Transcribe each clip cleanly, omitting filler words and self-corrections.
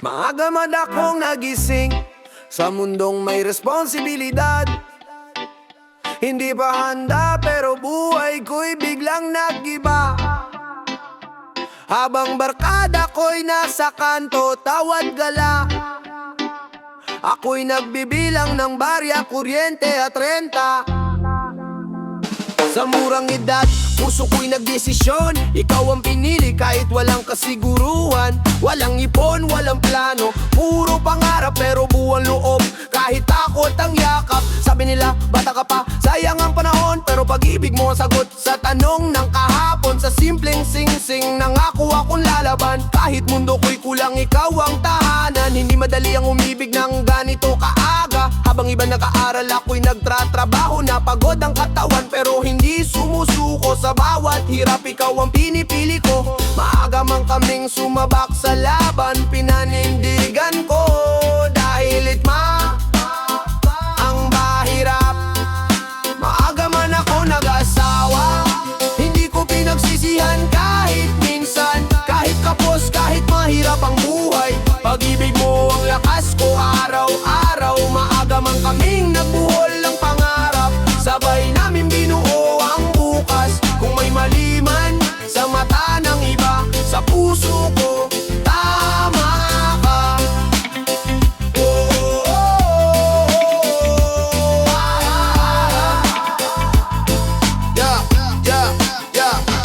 Maaga man akong nagising sa mundong may responsibilidad. Hindi pa handa pero buhay ko'y biglang nag-iba. Habang barkada ko'y nasa kanto, tawad gala. Ako'y nagbibilang ng barya, kuryente at renta. Sa murang edad, puso ko'y nagdesisyon. Ikaw ang pinili kahit walang kasiguruhan. Walang ipon, walang plano, puro pangarap pero buwang loob. Kahit takot ang yakap, sabi nila bata ka pa, sayang ang panahon. Pero pag-ibig mo ang sagot sa tanong ng kahapon. Sa simpleng sing-sing, nangako akong lalaban. Kahit mundo ko'y kulang, ikaw ang tahanan. Hindi madali ang umibig ng ganito kaaga. Habang iba nag-aaral, ako'y nagtratrabaho. Napagod ang katawan pero hindi sumusuko. Sa bawat hirap, ikaw ang pinipili ko. Maaga man kaming sumabak sa laban, pinanindigan ko. Dahil itma ang bahirap. Maaga man ako nag-asawa, hindi ko pinagsisihan kahit minsan. Kahit kapos, kahit mahirap ang buhay, pag-ibig mo ang lakas ko araw-araw. Maaga man kaming nagbuhol ng pangarap, sabay namin binuo ang bukas. Kung may mali man sa mata ng iba, sa puso ko tama ka.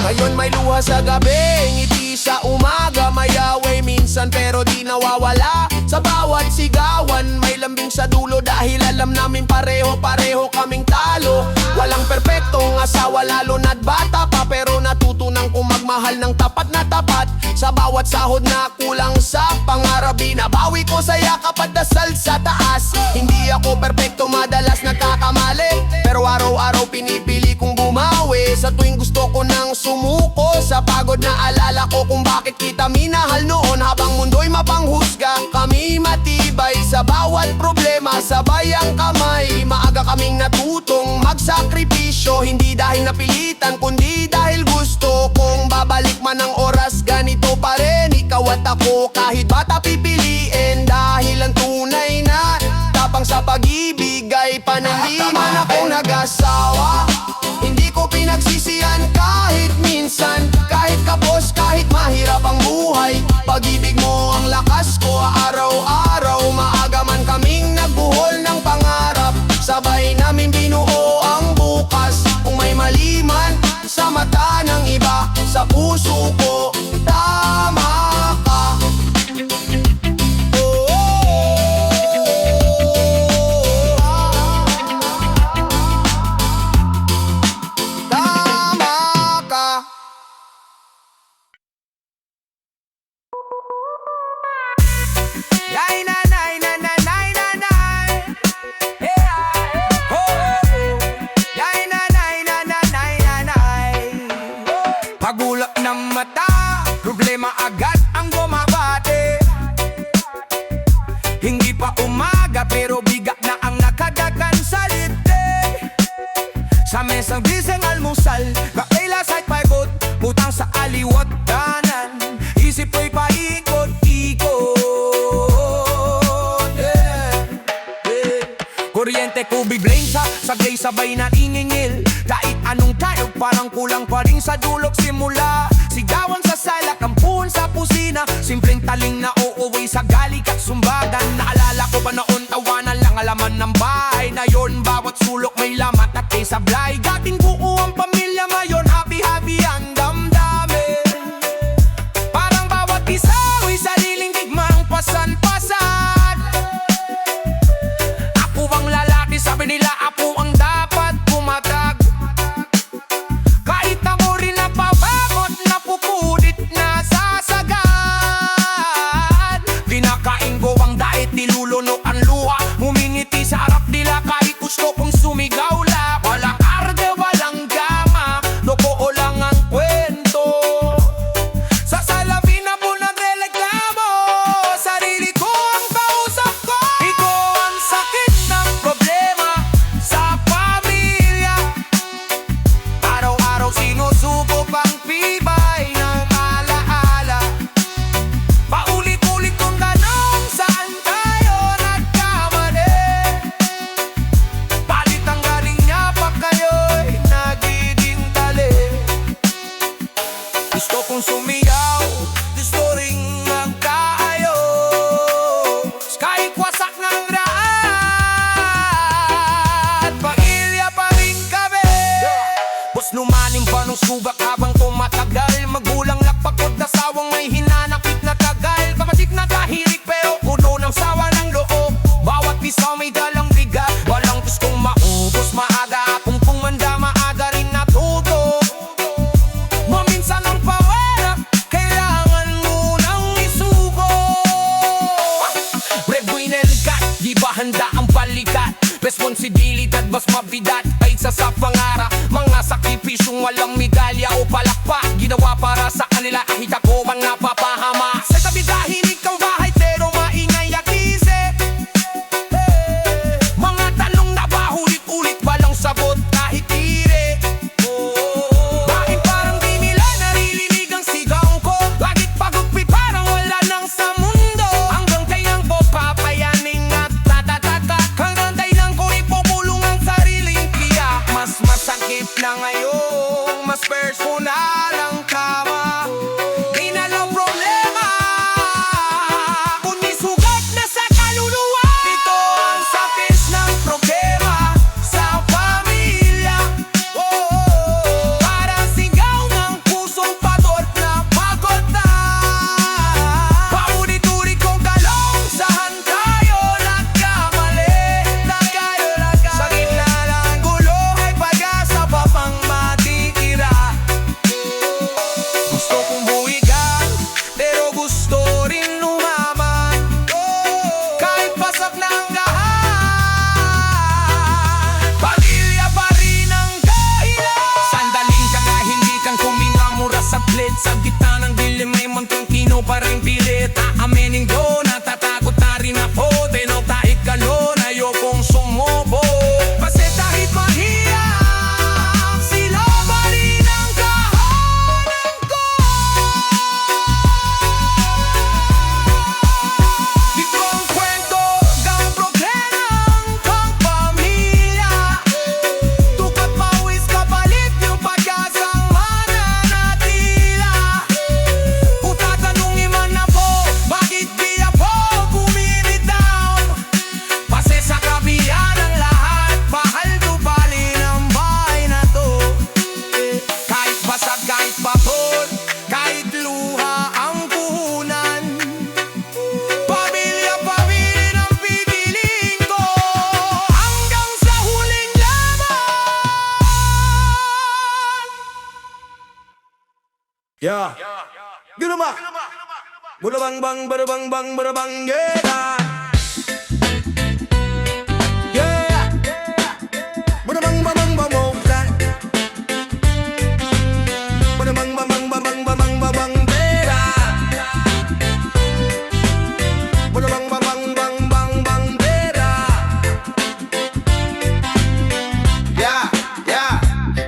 Ngayon may luha sa gabi, ngiti sa umaga. May away minsan pero di nawawala. Sa bawat sigawan may lambing sa dulo, dahil alam namin pareho-pareho kaming talo. Walang perpektong asawa lalo na't bata pa, pero natutunan kong magmahal ng tapat na tapat. Sa bawat sahod na kulang sa pangarap, binabawi ko sa yakap at dasal sa taas. Hindi ako perpekto, madalas nagkakamali, pero araw-araw pinipili kong bumawi. Sa tuwing gusto ko nang sumuko sa pagod, na alala ko kung bakit kita minahal noon. Habang mundo'y mapanghusga, kami matibay sa bawat problema, sabay ang kamay. Maaga kaming natutong magsakripisyo, hindi dahil napilitan kundi dahil gusto kong babalik man ang oras, ganito pa rin ikaw at ako. Kahit bata pipiliin, dahil ang tunay na tapang sa pag-ibig ay pananliman. Man akong nag-asawa, hindi ko pinagsisihan kahit minsan. Kahit kapos, kahit mahirap ang buhay, pag-ibig mo ang lakas ko araw-araw. Maaga man kaming nagbuhol ng pangarap, sabay namin binuo ang bukas. Kung may mali man sa mata ng iba, sa puso ko tama ka. Tama ka. Yay, nanay, nanay, nanay, nanay. Yeah. Oh, oh, oh. Yay, nanay, nanay, nanay, nanay. Pagulap ng mata, problema agad ang bumabate. Hindi pa umaga pero bigat na ang nakadagan sa lite. Sa mesang gising almusal, kaila sa'y pagod, butang sa aliwat danan. Isip ko'y paikot-ikot. Kuryente ko biblain sa saglay, sabay na ingingil. Kahit anong tayo, parang kulang pa rin sa dulok simula. Sigawan sa sala, kampuhan sa pusina, simpleng taling na uuwi sa galik at sumbagan. Naalala ko ba noon, tawanan lang alaman ng bahay na yon. Bawat sulok may lamat at may sablay. Dating buo ang pamilya, mayon happy-happy ang damdamin. Parang bawat isa may sariling digmang pasan-pasan. Ako ang lalaki, sabi nila ako ang dapat pumatag. Kahit ako rin napabakot, napupudit na sasagad. Kinakain ko ang dait, niluluno ang luha. Humingiti sa harap nila kahit gusto kong sumigaw la. Walang araw pahanda ang balikat. Responsibilidad mas mabigat kaysa sa pangarap. Mga sakripisyong walang medalya o palakpak, ginawa para sa kanila kahit ako ang napapahama. Sa tabi dahilig kang bahay pero maingay ang isip. Mga tanong na paulit-ulit walang sagot kahit tire. Bakit parang di nila naririnig ang sigaw ko? Lagit pagugpi parang wala nang sa mundo. Hanggang kayang ko papayaning at tatatatak. Hanggang kailang ko ipupulong ang sariling tiyak. Mas masakit na ngayon, mas personal ang kama. Di na lang problema, kundi sugat na sa kaluluwa. Ito ang sakit ng problema sa pamilya. Parang sigaw ng pusong pagod na pagod na. Paulit-ulit kong talong, saan tayo nagkamali? Sa gitna ng gulo ay pag-asa pa pang matitira. Gusto kong buwigan, pero gusto rin lumaban. Kahit pasak ng lahat, pamilya pa rin ang dahilan. Sandaling ka nga, hindi kang kuminamura sa plit. Sa gitna ng dilim may mantong kino pa rin pilit. Aamening do, natatakot na rin ako. Tinotahit ka noon, ayokong sumubo. Kasi kahit mahirap, sila pa rin ang kahanan ko. Dito ang kwento ng problemang kang pamilya. Tukat pawis kapalit yung pag-asang mananatila. Kung tatanungin man ako, bakit di ako bumibitaw? Kasi sa kabila ng lahat, mahal ko pa rin ang bahay na to. Kahit basag, kahit bakod, kahit luha ang puhunan, pamilya pa rin ang pipiliin ko hanggang sa huling laban. Yeah. Ginuma. Burabang bang, barabang bang, barabang yeah. Yeah. Burabang bang bang bang. Burabang bang bang bang bang bang yeah. Burabang bang bang bang bang bang yeah. Yeah.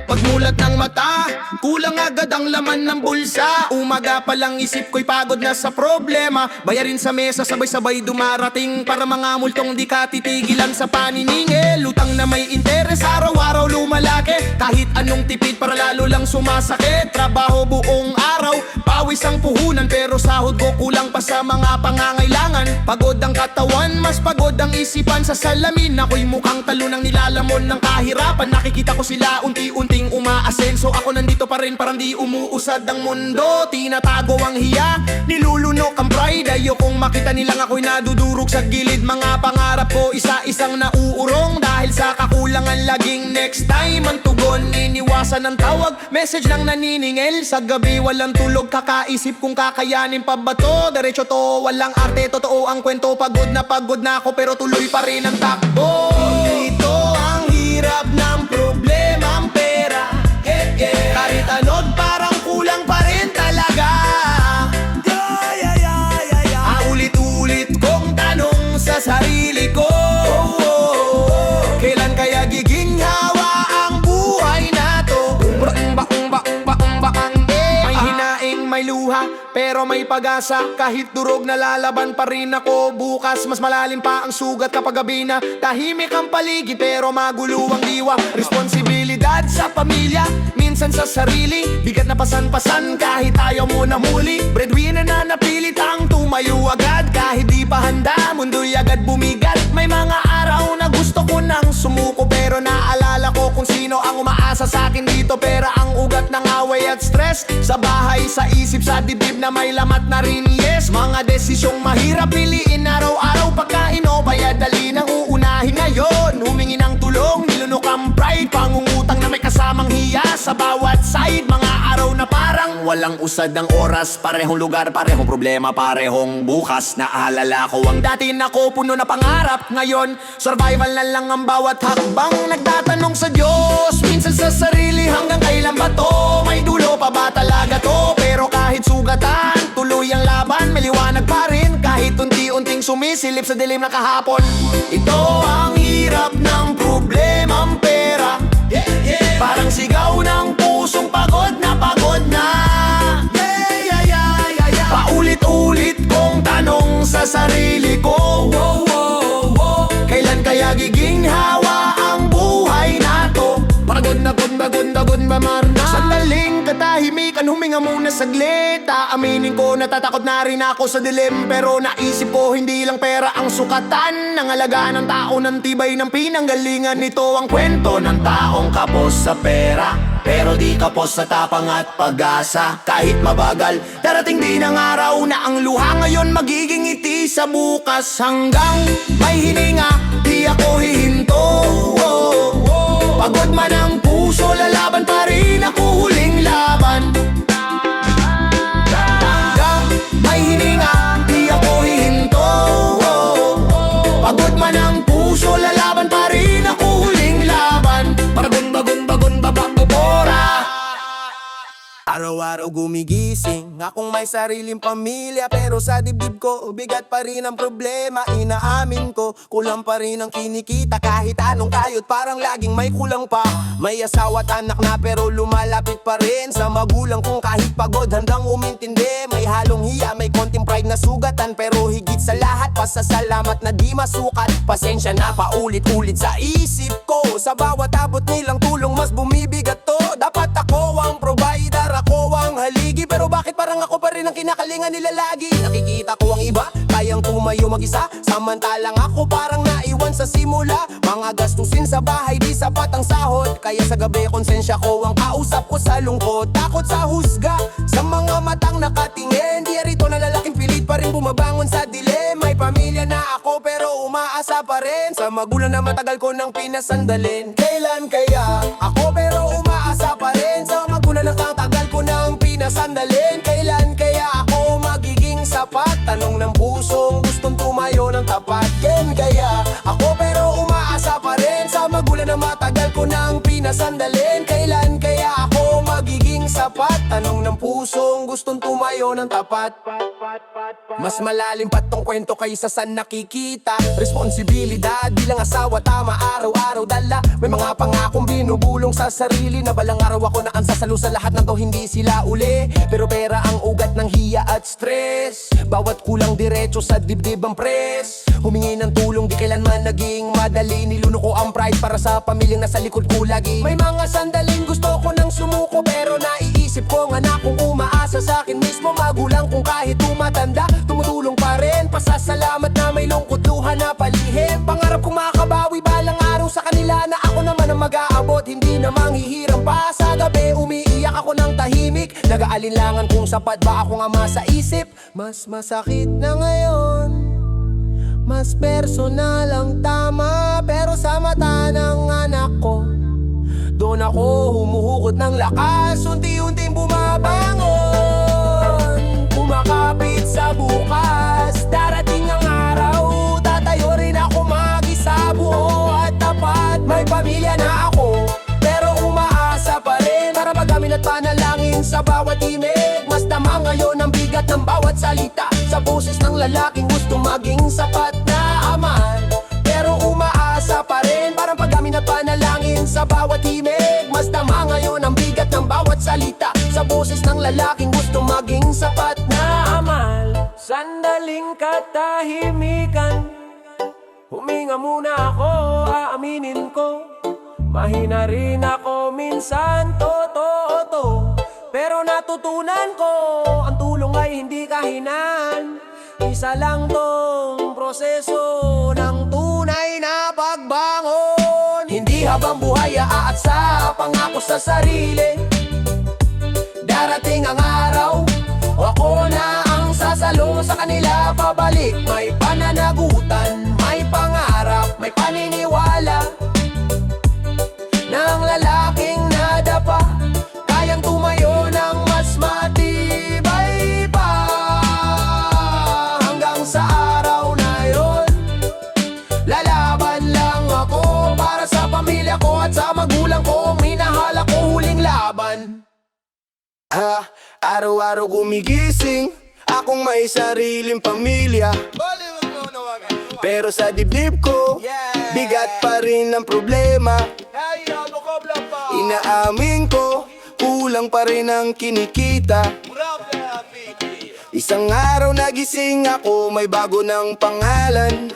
Pagmulat ng mata, kulang agad ang laman ng bulsa. Umaga pa lang isip ko'y pagod na sa problema. Bayarin sa mesa, sabay-sabay dumarating. Para mga multong di ka titigilan sa paniningil. Utang na may interes, araw-araw lumalaki. Kahit anong tipid para lalo lang sumasakit. Trabaho buong araw, pawis ang puhunan. Pero sahod ko kulang pa sa mga pangangailangan. Pagod ang katawan, mas pagod ang isipan. Sa salamin, ako'y mukhang talunang nilalamon ng kahirapan. Nakikita ko sila unti-unting umaasenso. Ako nandito pa rin parang di umuusad ang mundo. Tinatago ang hiya, nilulunok ang pride. Ayokong makita nilang ako'y nadudurog sa gilid. Mga pangarap ko isa-isang nauurong. Dahil sa kakulangan laging next time ang tugon. Iniwasan ang tawag, message lang naniningil. Sa gabi walang tulog, kakaisip kung kakayanin pa ba to. Diretso to, walang arte, totoo ang kwento. Pagod na ako pero tuloy pa rin ang takbo. Ito ang hirap ng problema, ang pera. Kahit anod parang kulang pa rin talaga. Ulit-ulit kong tanong sa sarili ko, kailan kaya giging hawa ang buhay na to? May hinaing, may luha, pero may pag-asa. Kahit durog na lalaban pa rin ako. Bukas mas malalim pa ang sugat kapag gabi na. Tahimik ang paligid pero magulo ang diwa. Responsibilidad sa pamilya, minsan sa sarili. Bigat na pasan-pasan kahit ayaw mo na muli. Breadwinner na napilit ang tumayo agad. Kahit di pa handa, mundo'y agad bumigat. May mga araw na gusto ko nang sumuko, pero naalala ko kung sino ang umaasa sa akin dito. Pera ang ugat ng away at stress. Sa bahay, sa isip, sa dibdib na may lamat na rin, yes. Mga desisyong mahirap piliin araw-araw. Pagkain o bayad, dali nang uunahin ngayon. Humingi ng tulong, nilunok ang pride. Pangungutang na may kasamang hiya sa bawat side. Mga araw na parang walang usad ng oras. Parehong lugar, parehong problema, parehong bukas. Naalala ko ang dati na ko puno na pangarap. Ngayon, survival na lang ang bawat hakbang. Nagtatanong sa Diyos, minsan sa sarili, hanggang kailan ba to? May dulo pa ba talaga to? Pero kahit sugatan, tuloy ang laban. May liwanag pa rin kahit unti-unting sumisilip sa dilim na kahapon. Ito ang hirap ng problemang pera. Parang sigaw ng pusong pagod na pagod na. Paulit-ulit kong tanong sa sarili ko, kailan kaya giginhawa ang buhay na to? Pagod na pagod ba marna? Sandaling katahimikan, huminga muna saglit. Aaminin ko, natatakot na rin ako sa dilim. Pero naisip ko, hindi lang pera ang sukatan. Ang alaga ng tao, ng tibay ng pinanggalingan. Ito ang kwento ng taong kapos sa pera, pero di kapos sa tapang at pag-asa. Kahit mabagal, darating din ang araw na ang luha ngayon magiging ngiti sa bukas. Hanggang may hininga, di ako hihinto. Pagod man ang puso, lalaban pa rin ako, huling laban. Hanggang may hininga, di ako hihinto. Pagod man ang puso, lalaban pa rin ako, huling laban. Bagon bababora. Araw-araw gumigising, akong may sariling pamilya. Pero sa dibdib ko, bigat pa rin ang problema. Inaamin ko, kulang pa rin ang kinikita. Kahit anong kayod, parang laging may kulang pa. May asawa at anak na pero lumalapit pa rin sa magulang kong kahit pagod handang umintindi. May halong hiya, may konting pride na sugatan, pero higit sa lahat, pasasalamat na di masukat. Pasensya na paulit-ulit sa isip ko, sa bawat abot nilang tulong mas bumibigat to. Dapat ako ang provider, ako ang haligi, pero bakit parang ako pa rin ang kinakalingan nila lagi? Nakikita ko ang iba, kayang tumayo mag-isa, samantalang ako parang naiwan sa simula. Mga gastusin sa bahay, di sapat ang sahod, kaya sa gabi konsensya ko ang kausap ko sa lungkot. Takot sa husga, sa mga matang nakatingin, di rito na lalaking pilit pa rin bumabangon sa dilim. May pamilya na ako pero umaasa pa rin sa magulang na matagal ko nang pinasandalin. Kailan kaya ako pero umaasa pa rin sa magulang na tagal ko nang pinasandalin. Kailan kaya ako magiging sapat? Tanong ng pusong gustong tumayo ng tapat. Kailan kaya ako pero umaasa pa rin sa magulang na matagal ko nang pinasandalin. Kailan kaya ako magiging sapat? Tanong ng pusong gustong tumayo ng tapat. Mas malalim pa tong kwento kaysa sa nakikita. Responsibilidad bilang asawa, tama araw-araw dala. May mga pangakong binubulong sa sarili, na balang araw ako na ansasalo sa lahat ng to, hindi sila uli. Pero pera ang ugat ng hiya at stress. Bawat kulang diretso sa dibdib ang press. Humingi ng tulong di kailanman naging madali. Niluno ko ang pride para sa pamilyang nasa likod ko lagi. May mga sandaling gusto ko nang sumuko, pero naiisip ko nga na kung umaasa sa akin mismo. Magulang kung kahit tumatanda, tumutulong pa rin. Pasasalamat na may lungkot luha na palihim. Pangarap kong makabawi balang araw sa kanila, na ako naman ang mag-aabot, hindi na manghihiram pa. Sa gabi umiiyak ako ng tahimik, nag-aalinlangan kung sapat ba ako nga sa isip. Mas masakit na ngayon, mas personal ang tama, pero sa mata ng anak ko, doon ako humuhukot ng lakas. Unti-unting bumabangon, kumakapit sa bukas. Darating ang araw, tatayo rin ako mag-isa, buo at tapat. May pamilya na ako, pero umaasa pa rin. Para magamin at panalangin sa bawat imig. Mas tama ngayon ang bigat ng bawat salita, sa boses ng lalaking gustong maging sapat na ama, pero umaasa pa rin. Parang paggamin at panalangin sa bawat imig. Mas tama ngayon ang bigat ng bawat salita, sa boses ng lalaking gustong maging sapat na amal. Sandaling katahimikan, huminga muna ako, aaminin ko. Mahina rin ako minsan, totoo to, pero natutunan ko, ang tulong ay hindi kahinaan. Isa lang tong proseso ng tunay na pagbangon. Hindi habang buhay aat sa pangako sa sarili. Darating ang araw, ako na ang sasalo sa kanila pabalik. May pananagutan, may pangarap, may paniniwala ng lalaking nadapa, kayang tumayo ng mas mati. Araw-araw gumigising, akong may sariling pamilya. Pero sa dibdib ko, bigat pa rin ang problema. Inaamin ko, kulang pa rin ang kinikita. Isang araw nagising ako, may bago ng pangalan.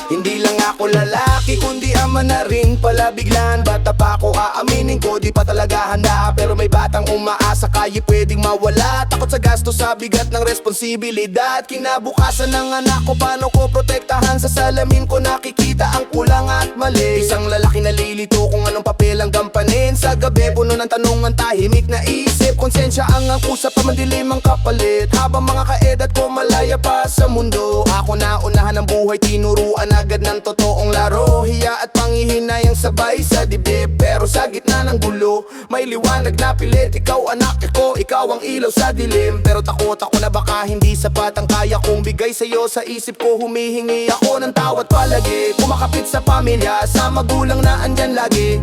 Hindi lang ako lalaki, kundi ama na rin pala biglaan. Bata pa ako, aaminin ko, di pa talaga handa. Pero may batang umaasa, kaya pwedeng mawala. Takot sa gasto, sa bigat ng responsibilidad. Kinabukasan ng anak ko, paano ko protektahan? Sa salamin ko nakikita ang kulang at mali. Isang lalaki nalilito kung anong papel ang gampanin. Sa gabi, puno ng tanong ang tahimik na isip. Konsensya ang angkusa pa, mandilim ang kapalit. Habang mga kaedad ko malaya pa sa mundo, ako na unahan ng buhay, tinuruan agad ng totoong laro. Hiya at panghihinayang sabay sa dibdib. Pero sa gitna ng gulo, may liwanag na pilit. Ikaw anak ko, ikaw ang ilaw sa dilim. Pero takot ako na baka hindi sapat ang kaya kong bigay sa'yo. Sa isip ko humihingi ako ng tawad palagi. Kumakapit sa pamilya, sa magulang na andyan lagi.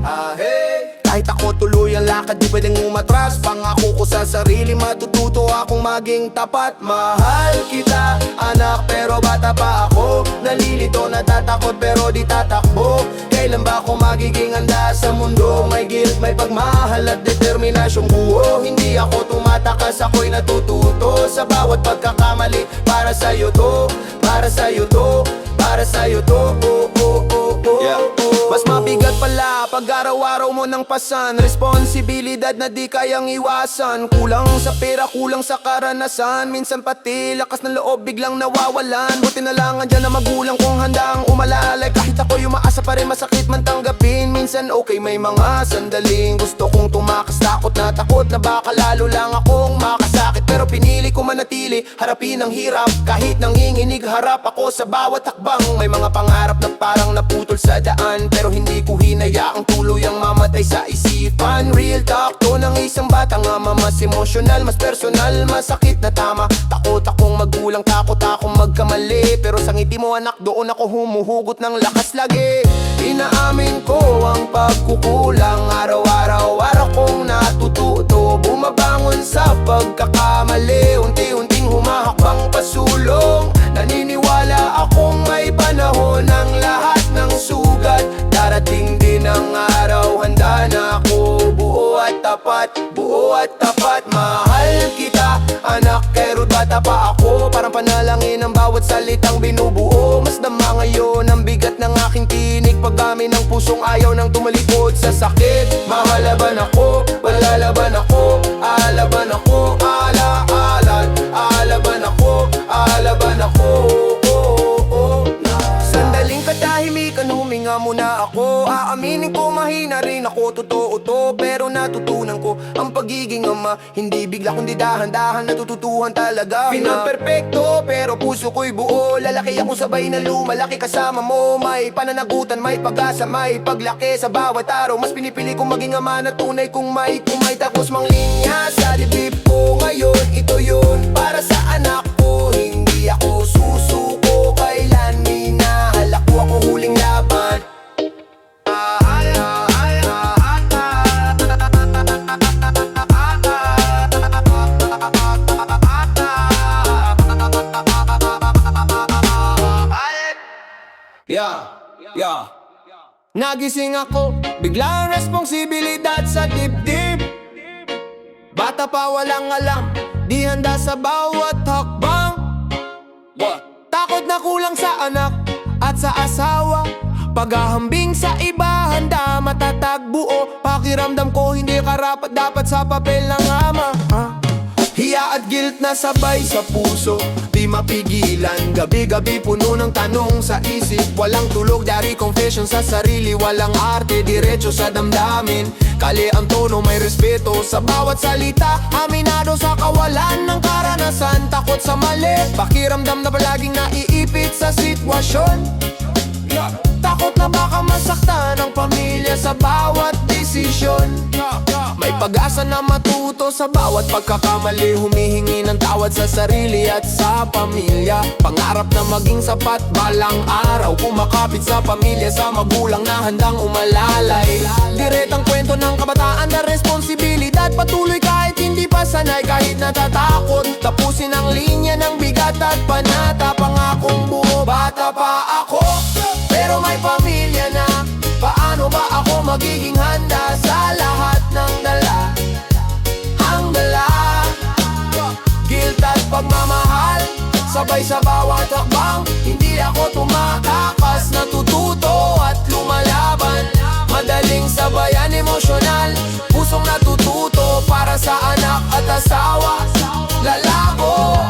Kahit ako tuloy ang lakad, di pwedeng umatras. Pangako ko sa sarili, matututo akong maging tapat. Mahal kita anak, pero bata pa ako. Nalilito, natatakot, pero di tatakbo. Kailan ba ako magiging handa sa mundo? May guilt, may pagmahal at determinasyong buo. Hindi ako tumatakas, ako'y natututo. Sa bawat pagkakamali, para sa'yo to, para sa'yo to, para sa'yo to. Mas mabigat pala pag araw-araw mo ng pasan. Responsibilidad na di kayang iwasan. Kulang sa pera, kulang sa karanasan. Minsan pati lakas ng loob biglang nawawalan. Buti na lang andyan na magulang kong handang umalalay. Kahit ako'y umaasa pa rin, masakit man tanggapin. Minsan okay, may mga sandaling gusto kong tumakas. Takot na baka lalo lang akong makasakit. Pero pinili ko manatili, harapin ang hirap. Kahit nanginginig, harap ako sa bawat hakbang. May mga pangarap na parang naputol sa daan, pero hindi ko hinayaang tuluyang mamatay sa isipan. Real talk to ng isang batang ama, mas emosyonal, mas personal, masakit na tama. Takot akong magulang, takot akong magkamali. Pero sa ngiti mo anak, doon ako humuhugot ng lakas lagi. Inaamin ko ang pagkukulang, araw-araw kong natututo. Bumabangon sa pagkakamali, unti-unting humahakbang pasulong. Naniniwala akong may panahon ng lahat ng sugat. Darating din ang araw, handa na ako. Buo at tapat, buo at tapat. Mahal kita anak, pero bata pa ako. Parang panalangin ang bawat salitang binubuo. Mas dama ngayon ang bigat ng aking tinig. Pagdami ng pusong ayaw nang tumalikod sa sakit. Mahalaban ako, palalaban ako. Alaban ako, ala-alat. Alaban ako, alaban ako. Sandaling katahimikan, huminga muna ako. Aaminin ko mahina rin ako, totoo to. Pero natutunan ko ang pagiging ama. Hindi bigla kundi dahan-dahan, natututuhan talaga. Pinagperpekto pero puso ko'y buo. Lalaki ako sabay na lumalaki kasama mo. May pananagutan, may pag-asa, may paglaki. Sa bawat araw mas pinipili kong maging ama na tunay kong may kumay. Tapos mang linya sa dibdib ko ngayon. Ito yun para sa anak ko. Hindi ako susuko kailan. Minahal ako huling laban. Yeah. Nagising ako, biglang responsibilidad sa dibdib. Bata pa walang alam, di handa sa bawat hakbang. Takot na kulang sa anak at sa asawa. Paghahambing sa iba, handa matatagbuo. Pakiramdam ko hindi karapat dapat sa papel ng ama. Hiya at guilt na sabay sa puso, di mapigilan. Gabi-gabi puno ng tanong sa isip. Walang tulog, dari confession sa sarili. Walang arte, diretso sa damdamin. Kali ang tono, may respeto sa bawat salita. Aminado sa kawalan ng karanasan. Takot sa mali, pakiramdam na palaging naiipit sa sitwasyon. Takot na baka masaktan ang pamilya sa bawat desisyon. May pag-asa na matuto sa bawat pagkakamali. Humihingi ng tawad sa sarili at sa pamilya. Pangarap na maging sapat balang araw. Kumakapit sa pamilya, sa magulang na handang umalalay. Diretang kwento ng kabataan na responsibilidad. Patuloy kahit hindi di pa sanay kahit natatakot tapusin ang linya ng bigat at panata. Pangakong buo, bata pa ako pero may pamilya na. Paano ba ako magiging handa sa lahat ng dala? Ang dala, guilt at pagmamahal, sabay sa bawat hakbang. Hindi ako tumatakas, natututo at lumalaban. Madaling sabayan, emosyonal, pusong natututo para sa anak at asawa. Lalago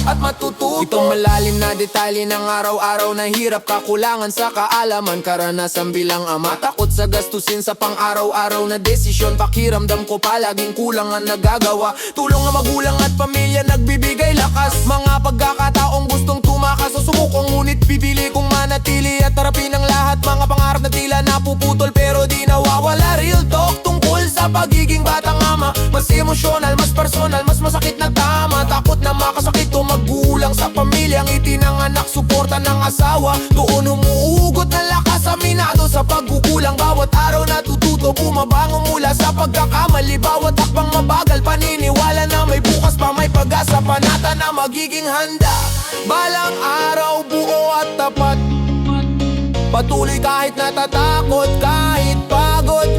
at matututo. Itong malalim na detalye ng araw-araw na hirap, kakulangan sa kaalaman, karanasan bilang ama. Takot sa gastusin sa pang-araw-araw na desisyon. Pakiramdam ko palaging kulang ang nagagawa. Tulong ng magulang at pamilya nagbibigay lakas. Mga pagkakataong gustong tumakas o sumukong, ngunit pipili kong manatili at harapin ang lahat. Mga pangarap na tila napuputol pero di nawawala. Real talk tungkol sa pagiging batang ama. Mas emosyonal, mas personal, mas masakit na tama. Takot na makasakit o magulang sa pamilyang itinanganak, suporta ng asawa. Doon umuugot ng lakas, aminado sa pagkukulang. Bawat araw natututo, bumabangon mula sa pagkakamali. Bawat hakbang mabagal, paniniwala na may bukas pa, may pag-asa. Panata na magiging handa, balang araw buo at tapat. Patuloy kahit natatakot, kahit pagod.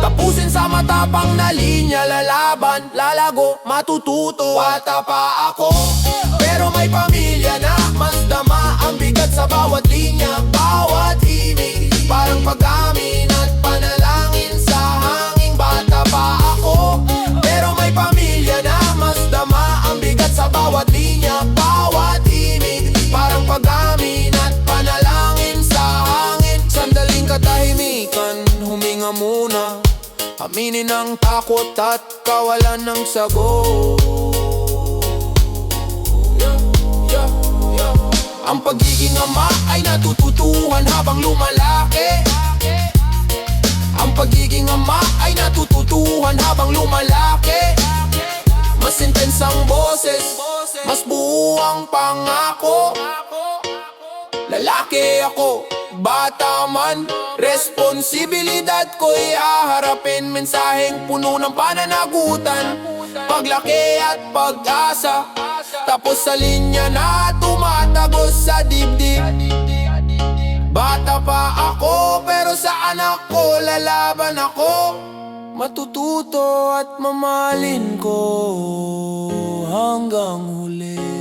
Tapusin sa matapang na linya, lalaban, lalago, matututo. Bata pa ako pero may pamilya na. Mas dama ang bigat sa bawat linya, bawat himig, parang pag-amin at panalangin sa hangin. Bata pa ako pero may pamilya na. Mas dama ang bigat sa bawat linya, bawat himig, parang pag-amin at panalangin sa hangin. Sandaling katahimikan, huminga muna, aminin ang takot at kawalan ng sagot. Ang pagiging ama ay natututuhan habang lumalaki. Ang pagiging ama ay natututuhan habang lumalaki. Mas intensang boses, mas buo ang pangako. Lalaki ako, bata man, responsibilidad ko'y haharapin. Mensaheng puno ng pananagutan, paglaki at pag-asa. Tapos sa linya na tumatagos sa dibdib. Bata pa ako pero sa anak ko lalaban ako. Matututo at mamahalin ko hanggang huli.